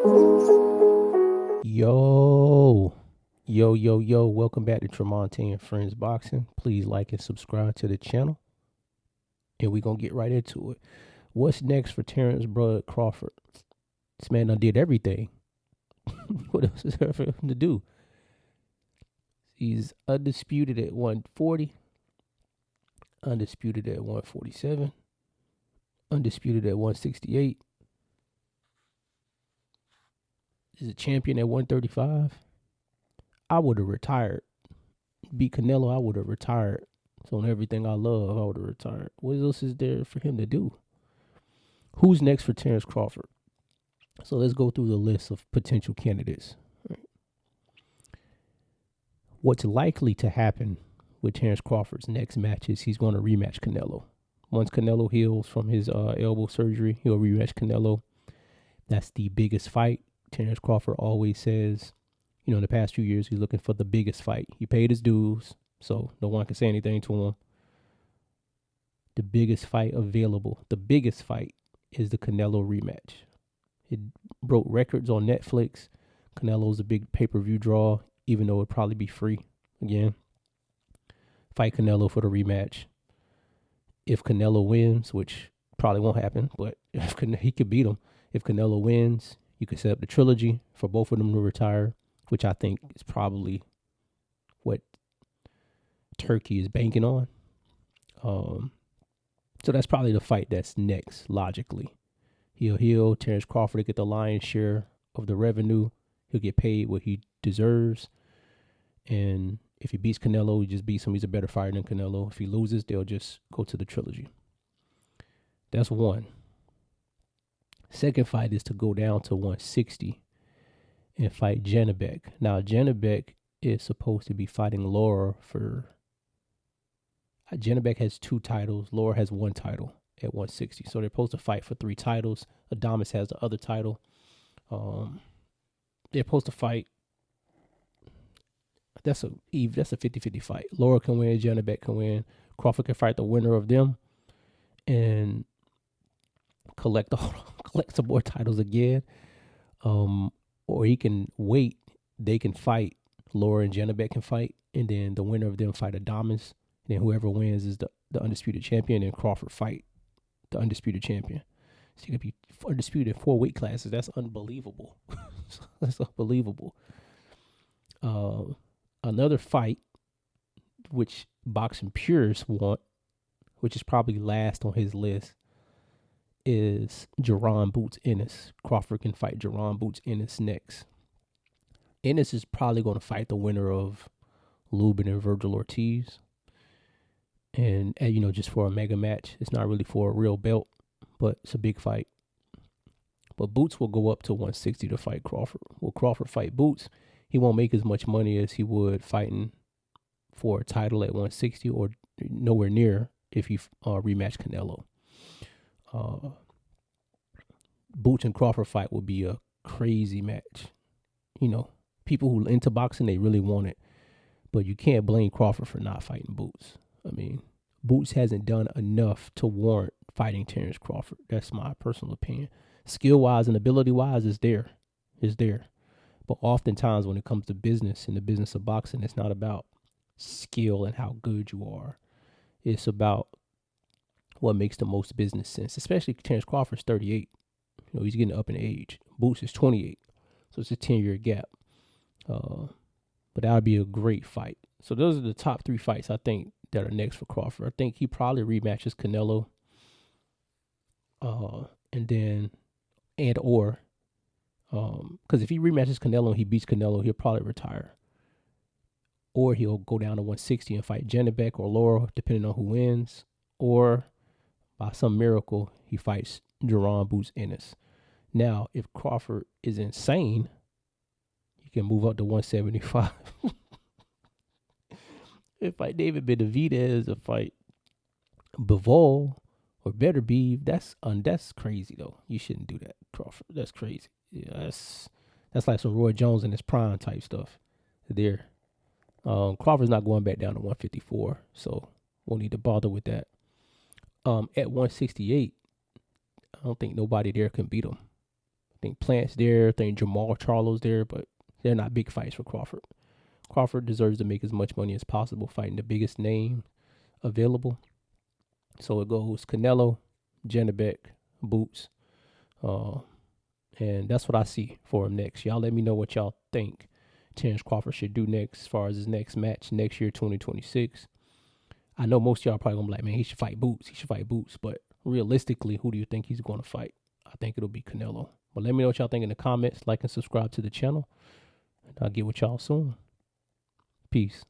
Yo, welcome back to Tremonte and Friends Boxing. Please like and subscribe to the channel. And we're going to get right into it. What's next for Terence Bud Crawford? This man done did everything. What else is there for him to do? He's undisputed at 140, undisputed at 147, undisputed at 168. He's a champion at 135. I would have retired. Beat Canelo, I would have retired. So on everything I love, I would have retired. What else is there for him to do? Who's next for Terence Crawford? So let's go through the list of potential candidates. Right. What's likely to happen with Terence Crawford's next match is he's going to rematch Canelo. Once Canelo heals from his elbow surgery, he'll rematch Canelo. That's the biggest fight. Terence Crawford always says, in the past few years, he's looking for the biggest fight. He paid his dues, so no one can say anything to him. The biggest fight available, the biggest fight is the Canelo rematch. It broke records on Netflix. Canelo's a big pay-per-view draw, even though it'd probably be free again. Fight Canelo for the rematch. If Canelo wins, which probably won't happen, but if he could beat him. If Canelo wins, you could set up the trilogy for both of them to retire, which I think is probably what Turkey is banking on. So that's probably the fight that's next, logically. He'll heal. Terence Crawford will get the lion's share of the revenue. He'll get paid what he deserves. And if he beats Canelo, he just beats him. He's a better fighter than Canelo. If he loses, they'll just go to the trilogy. That's one. Second fight is to go down to 160 and fight Janabek. Now, Janabek is supposed to be fighting Laura for... Janabek has 2 titles. Laura has 1 title at 160. So they're supposed to fight for 3 titles. Adamas has the other title. They're supposed to fight. That's a 50-50 fight. Laura can win. Janabek can win. Crawford can fight the winner of them and collect some more titles again. Or he can wait. They can fight. Laura and Janabek can fight. And then the winner of them fight Adamas. And then whoever wins is the undisputed champion. And Crawford fight the undisputed champion. So you could be undisputed in 4 weight classes. That's unbelievable. That's unbelievable. Another fight, which boxing purists want, which is probably last on his list, is Jerron Boots Ennis. Crawford can fight Jerron Boots Ennis next. Ennis is probably going to fight the winner of Lubin and Virgil Ortiz. And, just for a mega match. It's not really for a real belt, but it's a big fight. But Boots will go up to 160 to fight Crawford. Will Crawford fight Boots? He won't make as much money as he would fighting for a title at 160 or nowhere near if he rematch Canelo. Boots and Crawford fight would be a crazy match. People who into boxing, they really want it. But you can't blame Crawford for not fighting Boots. I mean, Boots hasn't done enough to warrant fighting Terence Crawford. That's my personal opinion. Skill-wise and ability-wise, it's there. But oftentimes when it comes to business, in the business of boxing, it's not about skill and how good you are. It's about what makes the most business sense, especially Terence Crawford's 38. He's getting up in age. Boots is 28. So it's a 10-year gap. But that would be a great fight. So those are the top 3 fights I think that are next for Crawford. I think he probably rematches Canelo. Because if he rematches Canelo and he beats Canelo, he'll probably retire. Or he'll go down to 160 and fight Janabek or Laura, depending on who wins. Or by some miracle, he fights Jerron Boots Ennis. Now, if Crawford is insane, he can move up to 175. If fight David Benavidez or fight Bivol or Beterbiev, that's crazy though. You shouldn't do that, Crawford. That's crazy. Yeah, that's like some Roy Jones in his prime type stuff. There, Crawford's not going back down to 154, so won't need to bother with that. At 168, I don't think nobody there can beat him. think Plant's there. I think Jamal Charlo's there, but they're not big fights for Crawford. Crawford deserves to make as much money as possible fighting the biggest name available. So it goes Canelo, Janabek, Boots. And that's what I see for him next. Y'all let me know what y'all think Terence Crawford should do next as far as his next match next year, 2026. I know most of y'all probably going to be like, man, he should fight Boots. He should fight Boots. But realistically, who do you think he's going to fight? I think it'll be Canelo. But let me know what y'all think in the comments. Like and subscribe to the channel. And I'll get with y'all soon. Peace.